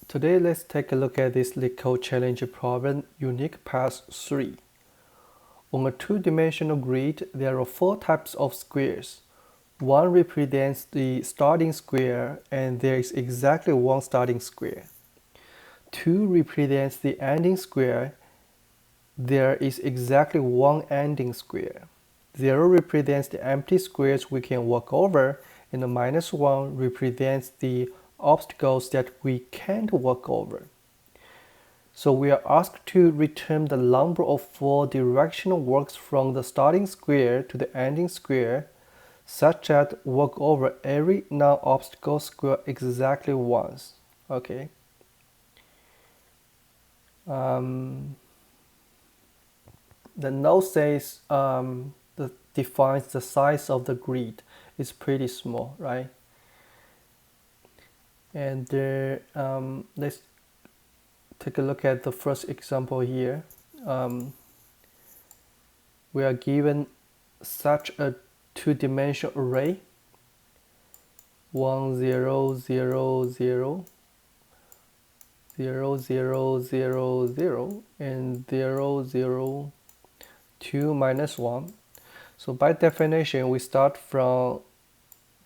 Today, let's take a look at this LeetCode challenge problem, unique path 3. On a two-dimensional grid, there are 4 types of squares. One represents the starting square, and there is exactly one starting square. 2 represents the ending square. There is exactly one ending square. 0 represents the empty squares we can walk over, and the -1 represents the obstacles that we can't walk over. So we are asked to return the number of 4 directional walks from the starting square to the ending square, such that walk over every non-obstacle square exactly once. Okay. The note says that defines the size of the grid. It's pretty small, right? And let's take a look at the first example here. We are given such a two-dimensional array: 1 0 0 0 0 0 0 0 and 0 0 2 minus 1. So by definition, we start from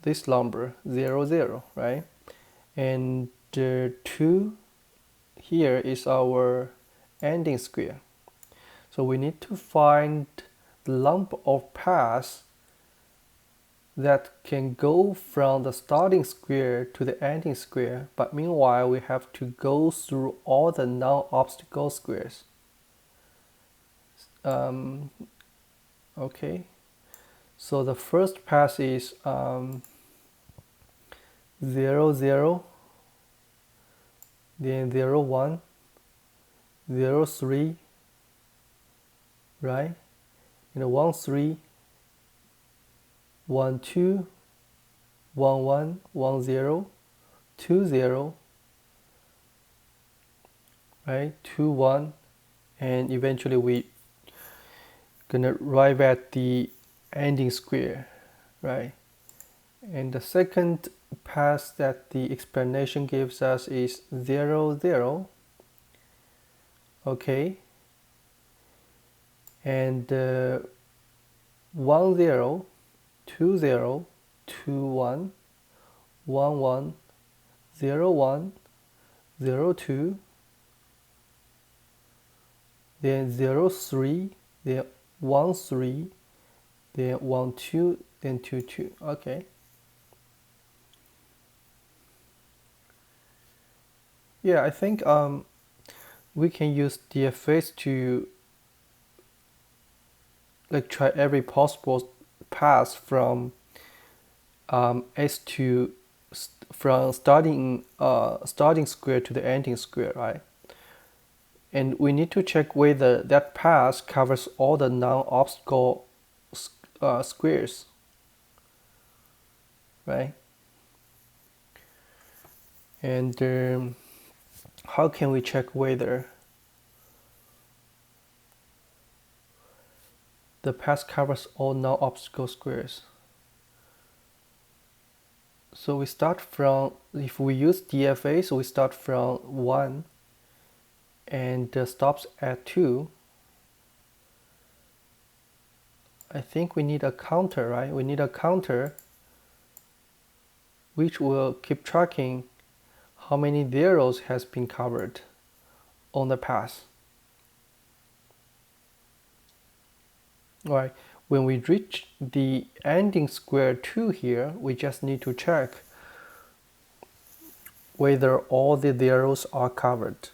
this number 0 0, right? And 2 here is our ending square. So we need to find the number of paths that can go from the starting square to the ending square, but meanwhile we have to go through all the non-obstacle squares. Okay, so the first path is 0 0, then 0 1, 0 3, right? And 1 3, 1 2, 1 1, 1 0, 2 0, right? 2 1, and eventually we gonna arrive at the ending square, right? And the second path that the explanation gives us is 0 0. Okay, and 1 0, 2 0, 2 1, 1 1, 0 1, 0 2, then 0 3, then 1 3, then 1 2, then 2 2. Okay. Yeah, I think we can use DFAs to try every possible path from S to from starting square to the ending square, right? And we need to check whether that path covers all the non-obstacle squares, right? And how can we check whether the path covers all non-obstacle squares? So we start from, if we use DFA, so we start from 1 and stops at 2. I think we need a counter, right? We need a counter which will keep tracking how many zeros has been covered on the path. All right, when we reach the ending square 2 here, we just need to check whether all the zeros are covered.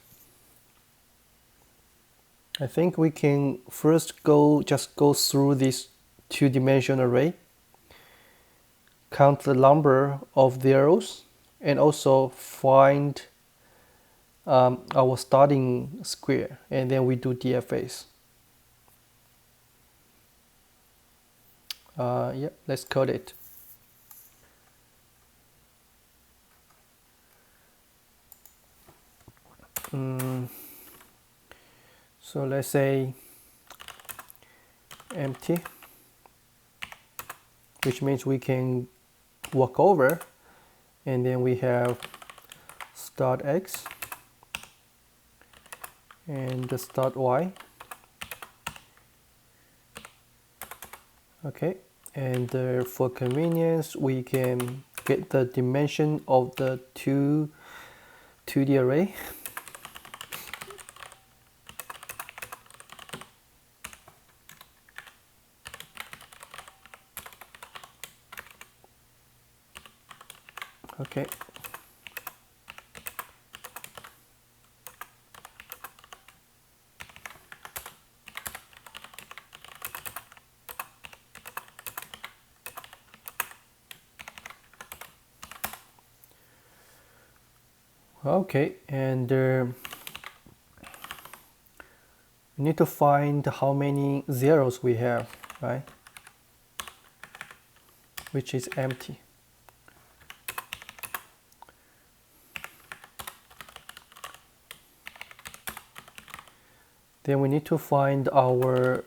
I think we can first just go through this two-dimensional array, count the number of zeros, and also find our starting square, and then we do DFAs. Yeah, let's code it. So let's say empty, which means we can walk over, and then we have start x and the start y. Okay, and for convenience, we can get the dimension of the 2D array. Okay. Okay, and we need to find how many zeros we have, right? Which is empty. Then we need to find our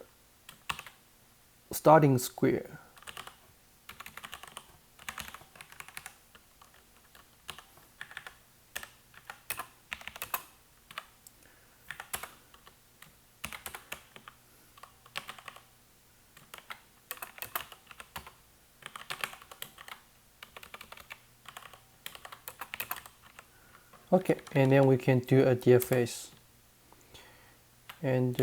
starting square. Okay, and then we can do a DFS. And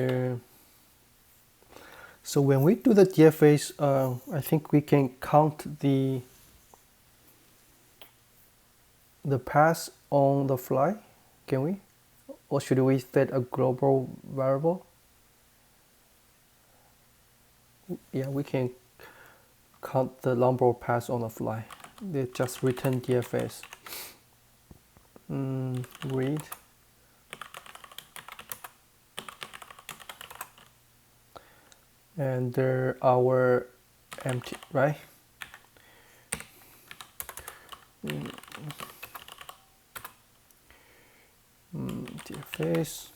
so when we do the DFS, I think we can count the path on the fly, can we? Or should we set a global variable? Yeah, we can count the number of paths on the fly. They just return DFS. Read. And they're our empty, right? DFS.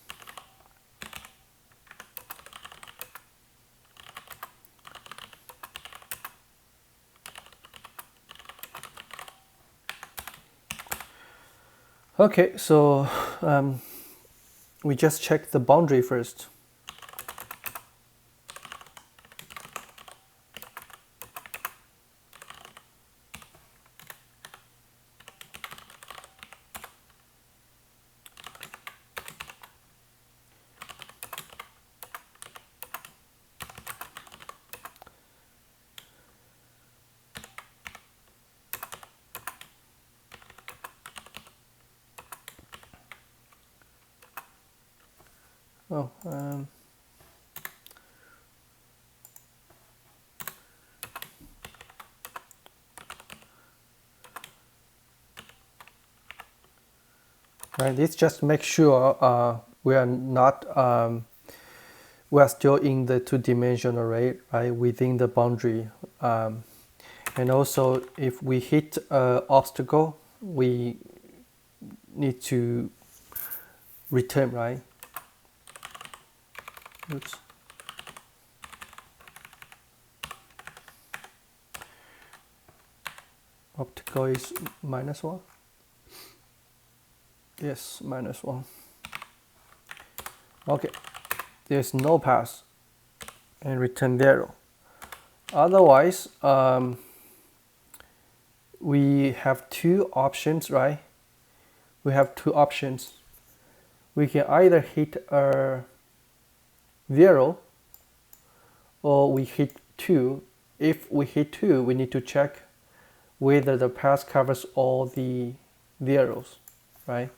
Okay, so we just check the boundary first. Oh, right. This just make sure we are not we are still in the two-dimensional array, right, within the boundary. And also, if we hit an obstacle, we need to return, right? Oops. Obstacle is -1. Yes, -1. Okay, there's no path, and return 0. Otherwise, we have two options, right? We have two options. We can either hit a 0 or we hit 2. If we hit 2, we need to check whether the path covers all the zeros, right?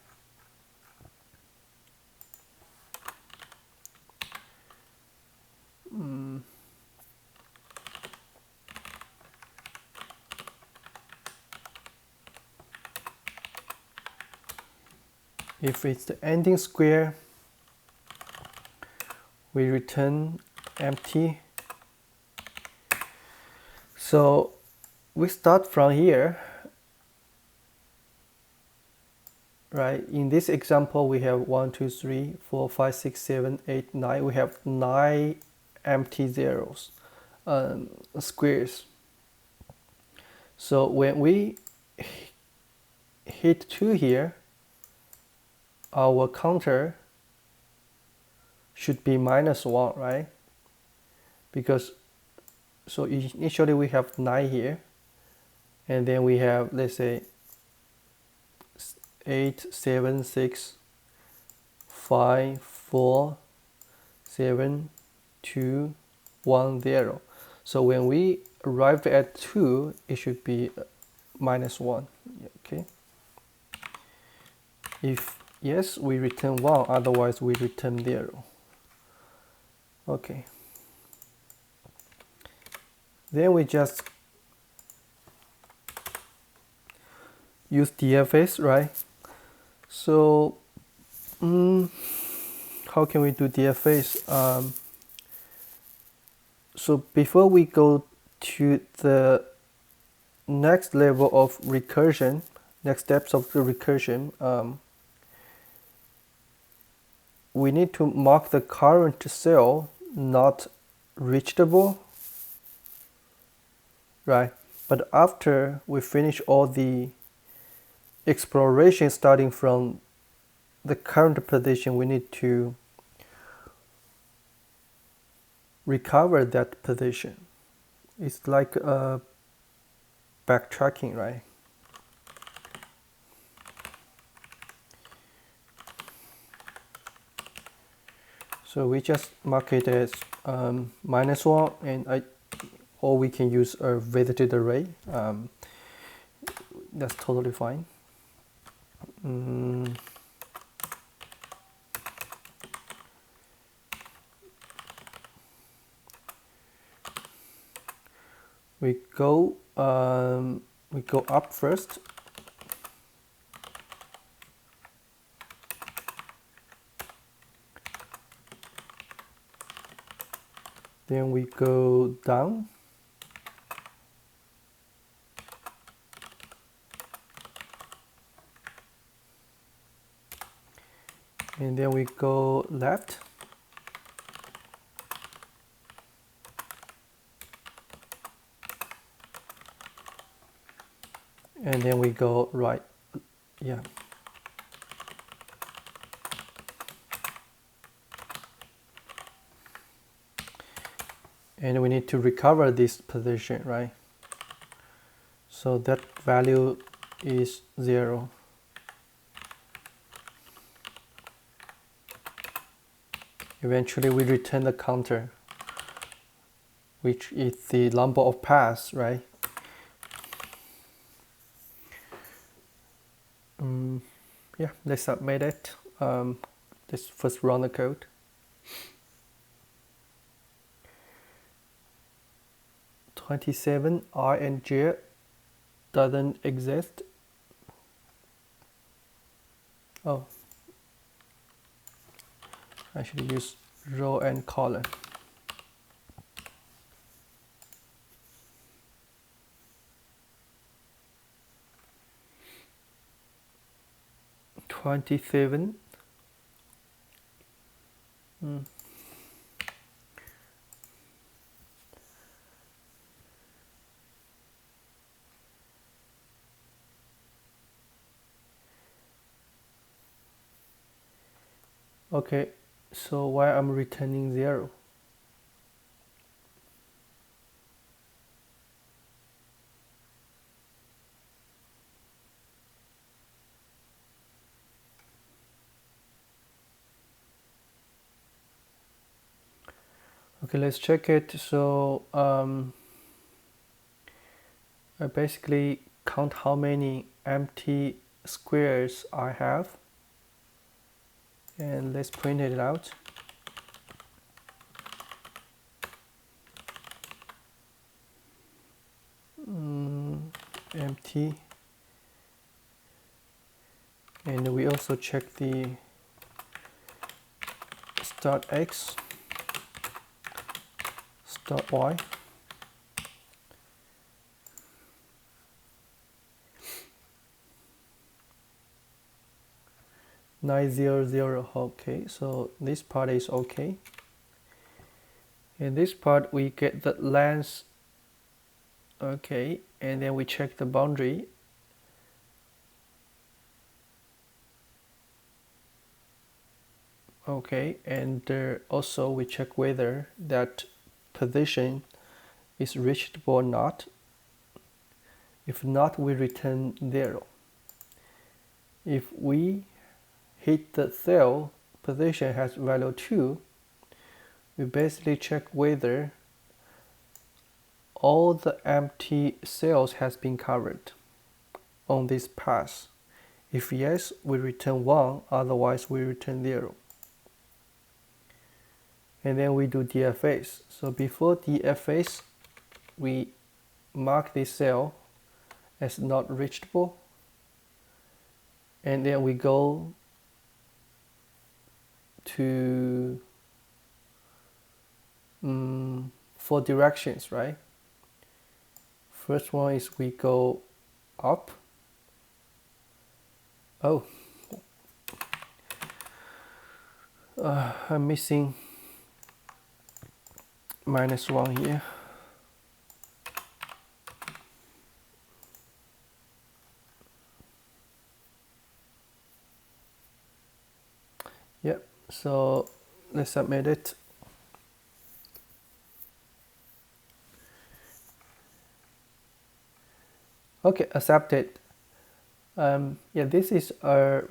If it's the ending square, we return empty. So we start from here, right? In this example, we have 1, 2, 3, 4, 5, 6, 7, 8, 9. We have 9 empty zeros, squares. So when we hit 2 here, our counter should be -1, right? Because so initially we have 9 here, and then we have, let's say, 8, 7, 6, 5, 4, 7, 2, 1, 0. So when we arrive at 2, it should be -1. Okay. If yes, we return 1, otherwise we return 0. Okay. Then we just use DFS, right? So how can we do DFS? So before we go to the next level of recursion, next steps of the recursion, we need to mark the current cell not reachable, right? But after we finish all the exploration starting from the current position, we need to recover that position. It's like backtracking, right? So we just mark it as -1, and or we can use a visited array. That's totally fine. We go up first. Then we go down. And then we go left. And then we go right. Yeah. And we need to recover this position, right? So that value is 0. Eventually we return the counter, which is the number of paths, right? Yeah, let's submit it. Let's first run the code. "27 R and J doesn't exist." Oh, I should use row and column. "27 Okay, so why I'm returning 0? Okay, let's check it. So I basically count how many empty squares I have, and let's print it out. Empty. And we also check the start x, start y. "900." Okay, so this part is okay. In this part we get the length. Okay, and then we check the boundary. Okay, and also we check whether that position is reachable or not. If not, we return 0. If we hit the cell position has value 2, we basically check whether all the empty cells has been covered on this pass. If yes, we return 1, otherwise we return 0. And then we do DFS. So before DFS, we mark this cell as not reachable, and then we go to 4 directions, right? First one is we go up. Oh, I'm missing -1 here. Yep, so let's submit it. Okay, accepted. Yeah, this is our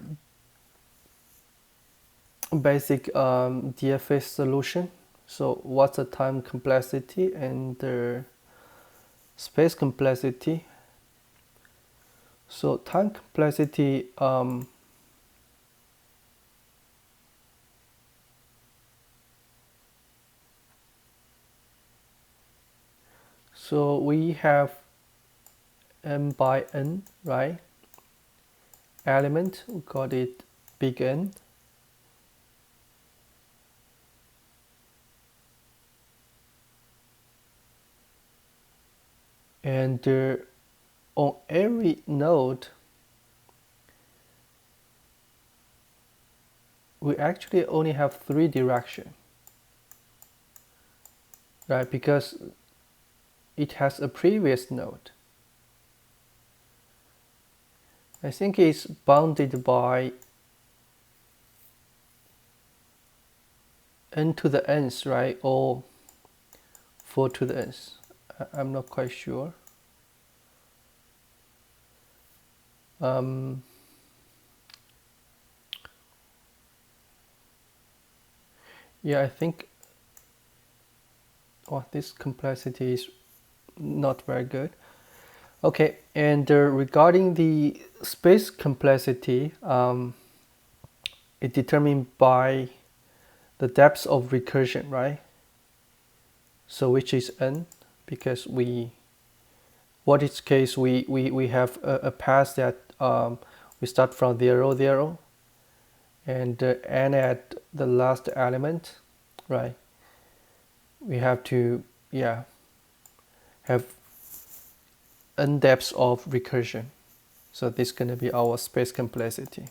basic DFS solution. So what's the time complexity and the space complexity? So time complexity, so we have m by n, right? Element, we call it big N. And on every node, we actually only have 3 directions, right? Because it has a previous node. I think it's bounded by n to the nth, right? Or 4 to the nth. I'm not quite sure. Yeah, I think this complexity is not very good. Okay, and regarding the space complexity, it determined by the depth of recursion, right? So which is n, because we have a path that we start from 0, 0, and n at the last element, right? We have to have n depths of recursion. So this is going to be our space complexity.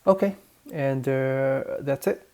Okay, and that's it.